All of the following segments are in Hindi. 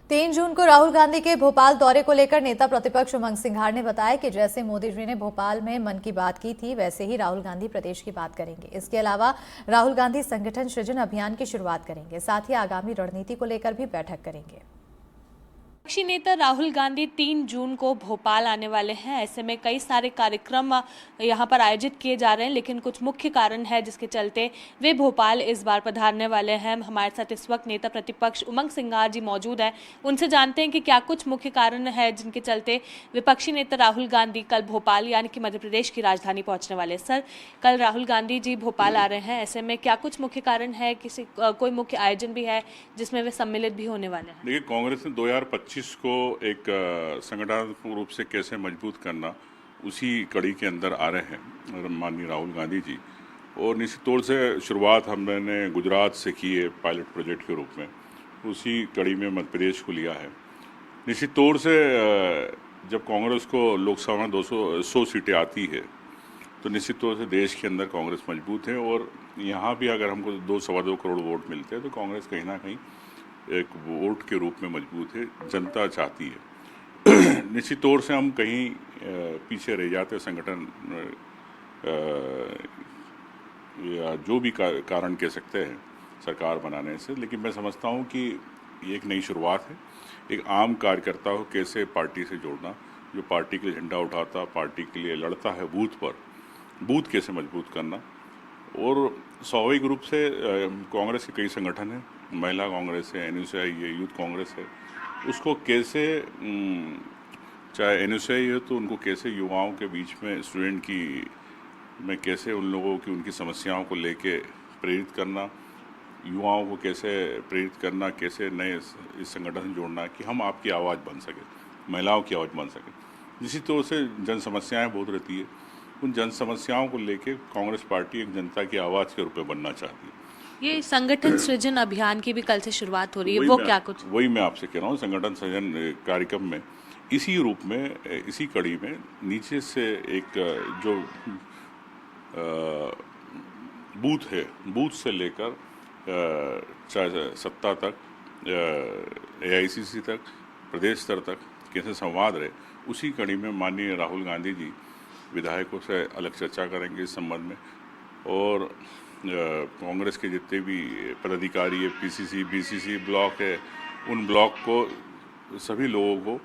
3 जून को राहुल गांधी के भोपाल दौरे को लेकर नेता प्रतिपक्ष उमंग सिंघार ने बताया कि जैसे मोदी जी ने भोपाल में मन की बात की थी, वैसे ही राहुल गांधी प्रदेश की बात करेंगे। इसके अलावा राहुल गांधी संगठन सृजन अभियान की शुरुआत करेंगे, साथ ही आगामी रणनीति को लेकर भी बैठक करेंगे। विपक्षी नेता राहुल गांधी 3 जून को भोपाल आने वाले हैं। ऐसे में कई सारे कार्यक्रम यहां पर आयोजित किए जा रहे हैं, लेकिन कुछ मुख्य कारण है जिसके चलते वे भोपाल इस बार पधारने वाले हैं। हमारे साथ इस वक्त नेता प्रतिपक्ष उमंग सिंघार जी मौजूद हैं। उनसे जानते हैं कि क्या कुछ मुख्य कारण है जिनके चलते विपक्षी नेता राहुल गांधी कल भोपाल यानी कि मध्य प्रदेश की राजधानी पहुंचने वाले हैं। सर, कल राहुल गांधी जी भोपाल आ रहे हैं, ऐसे में क्या कुछ मुख्य कारण है? कोई मुख्य आयोजन भी है जिसमें वे सम्मिलित भी होने वाले हैं? देखिए, कांग्रेस ने 2025 को एक संगठनात्मक रूप से कैसे मजबूत करना, उसी कड़ी के अंदर आ रहे हैं माननीय राहुल गांधी जी। और निश्चित तौर से शुरुआत हमने गुजरात से की है पायलट प्रोजेक्ट के रूप में, उसी कड़ी में मध्य प्रदेश को लिया है। निश्चित तौर से जब कांग्रेस को लोकसभा में 100 सीटें आती है तो निश्चित तौर से देश के अंदर कांग्रेस मजबूत है। और यहाँ भी अगर हमको 2-2.25 करोड़ वोट मिलते हैं तो कांग्रेस कहीं ना कहीं एक वोट के रूप में मजबूत है, जनता चाहती है। निश्चित तौर से हम कहीं पीछे रह जाते संगठन या जो भी कारण कह सकते हैं सरकार बनाने से, लेकिन मैं समझता हूँ कि ये एक नई शुरुआत है। एक आम कार्यकर्ता को कैसे पार्टी से जोड़ना, जो पार्टी के लिए झंडा उठाता, पार्टी के लिए लड़ता है बूथ पर, बूथ कैसे मजबूत करना। और स्वाभाविक रूप से कांग्रेस के कई संगठन हैं, महिला कांग्रेस है, एनयूसीआई है, यूथ कांग्रेस है, उसको कैसे चाहे एनयूसीआई है तो उनको कैसे युवाओं के बीच में स्टूडेंट की में कैसे उन लोगों की उनकी समस्याओं को लेके प्रेरित करना, युवाओं को कैसे प्रेरित करना, कैसे नए इस संगठन से जोड़ना कि हम आपकी आवाज़ बन सके, महिलाओं की आवाज़ बन सके। निश्चित तौर से जन समस्याएँ बहुत रहती है, उन जन समस्याओं को लेके कांग्रेस पार्टी एक जनता की आवाज़ के रूप में बनना चाहती है। ये संगठन सृजन अभियान की भी कल से शुरुआत हो रही है, वो क्या कुछ? वही मैं आपसे कह रहा हूँ, संगठन सृजन कार्यक्रम में इसी रूप में, इसी कड़ी में नीचे से एक जो बूथ है, बूथ से लेकर चाहे सत्ता तक, एआईसीसी तक, प्रदेश स्तर तक कैसे संवाद रहे, उसी कड़ी में माननीय राहुल गांधी जी विधायकों से अलग चर्चा करेंगे इस संबंध में। और कांग्रेस के जितने भी पदाधिकारी है, पीसीसी, बीसीसी ब्लॉक है, उन ब्लॉक को सभी लोगों को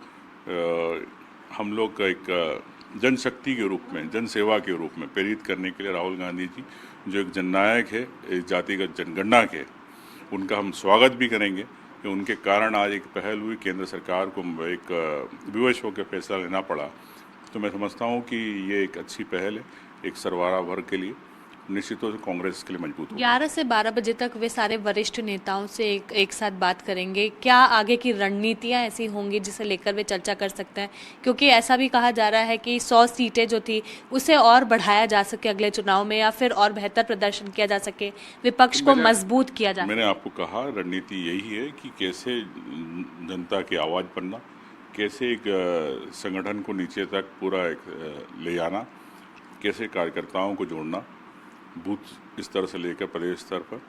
हम लोग का एक जनशक्ति के रूप में, जनसेवा के रूप में प्रेरित करने के लिए राहुल गांधी जी जो एक जननायक है, एक जातिगत जनगणना के, उनका हम स्वागत भी करेंगे कि उनके कारण आज एक पहल हुई, केंद्र सरकार को एक विवश होकर फैसला लेना पड़ा। तो मैं समझता हूँ कि ये एक अच्छी पहल है, एक सरवारा वर्ग के लिए, निश्चित तौर से कांग्रेस के लिए मजबूत होगी। 11 से 12 बजे तक वे सारे वरिष्ठ नेताओं से एक साथ बात करेंगे। क्या आगे की रणनीतियां ऐसी होंगी जिसे लेकर वे चर्चा कर सकते हैं? क्योंकि ऐसा भी कहा जा रहा है कि 100 सीटें जो थी उसे और बढ़ाया जा सके अगले चुनाव में, या फिर और बेहतर प्रदर्शन किया जा सके, विपक्ष को मजबूत किया जा सके। मैंने आपको कहा, रणनीति यही है कि कैसे जनता की आवाज़ बनना, कैसे एक संगठन को नीचे तक पूरा एक ले जाना, कैसे कार्यकर्ताओं को जोड़ना बूथ स्तर से लेकर प्रदेश स्तर पर,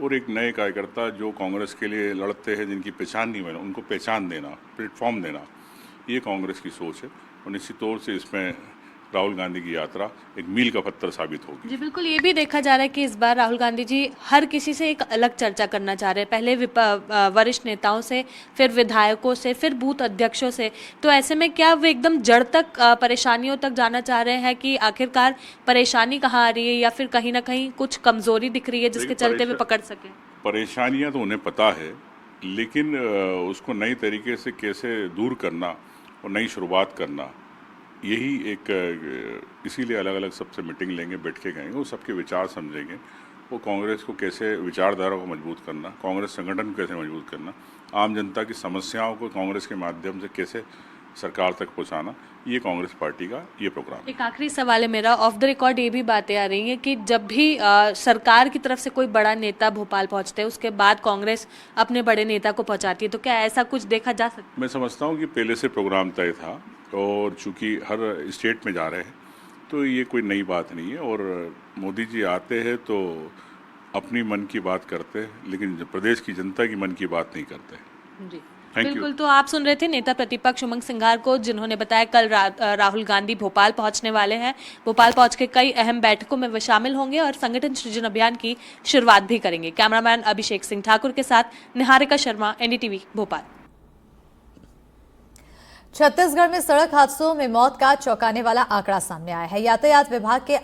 और एक नए कार्यकर्ता जो कांग्रेस के लिए लड़ते हैं, जिनकी पहचान नहीं बना, उनको पहचान देना, प्लेटफॉर्म देना, ये कांग्रेस की सोच है। और निश्चित तौर से इसमें राहुल गांधी की यात्रा एक मील का पत्थर साबित होगी। जी बिल्कुल, ये भी देखा जा रहा है कि इस बार राहुल गांधी जी हर किसी से एक अलग चर्चा करना चाह रहे हैं, पहले वरिष्ठ नेताओं से, फिर विधायकों से, फिर बूथ अध्यक्षों से। तो ऐसे में क्या वो एकदम जड़ तक, परेशानियों तक जाना चाह रहे हैं कि आखिरकार परेशानी कहाँ आ रही है, या फिर कहीं ना कहीं कुछ कमजोरी दिख रही है जिसके चलते वे पकड़ सके? परेशानियाँ तो उन्हें पता है, लेकिन उसको नई तरीके से कैसे दूर करना और नई शुरुआत करना, यही एक, इसीलिए अलग अलग सबसे मीटिंग लेंगे, बैठ के कहेंगे, वो सबके विचार समझेंगे, वो कांग्रेस को कैसे, विचारधारा को मजबूत करना, कांग्रेस संगठन को कैसे मजबूत करना, आम जनता की समस्याओं को कांग्रेस के माध्यम से कैसे सरकार तक पहुंचाना, ये कांग्रेस पार्टी का ये प्रोग्राम। एक आखिरी सवाल है मेरा, ऑफ द रिकॉर्ड ये भी बातें आ रही हैं कि जब भी सरकार की तरफ से कोई बड़ा नेता भोपाल पहुंचते हैं, उसके बाद कांग्रेस अपने बड़े नेता को पहुंचाती है, तो क्या ऐसा कुछ देखा जा सकता है? मैं समझता हूँ कि पहले से प्रोग्राम तय था, और चूंकि हर स्टेट में जा रहे हैं तो ये कोई नई बात नहीं है। और मोदी जी आते हैं तो अपनी मन की बात करते हैं, लेकिन प्रदेश की जनता की मन की बात नहीं करते। जी। Thank you. बिल्कुल, तो आप सुन रहे थे नेता प्रतिपक्ष उमंग सिंघार को, जिन्होंने बताया कल राहुल गांधी भोपाल पहुंचने वाले हैं। भोपाल पहुंच के कई अहम बैठकों में वे शामिल होंगे और संगठन सृजन अभियान की शुरुआत भी करेंगे। कैमरामैन अभिषेक सिंह ठाकुर के साथ निहारिका शर्मा, एनडीटीवी भोपाल। छत्तीसगढ़ में सड़क हादसों में मौत का चौंकाने वाला आंकड़ा सामने आया है। यातायात विभाग के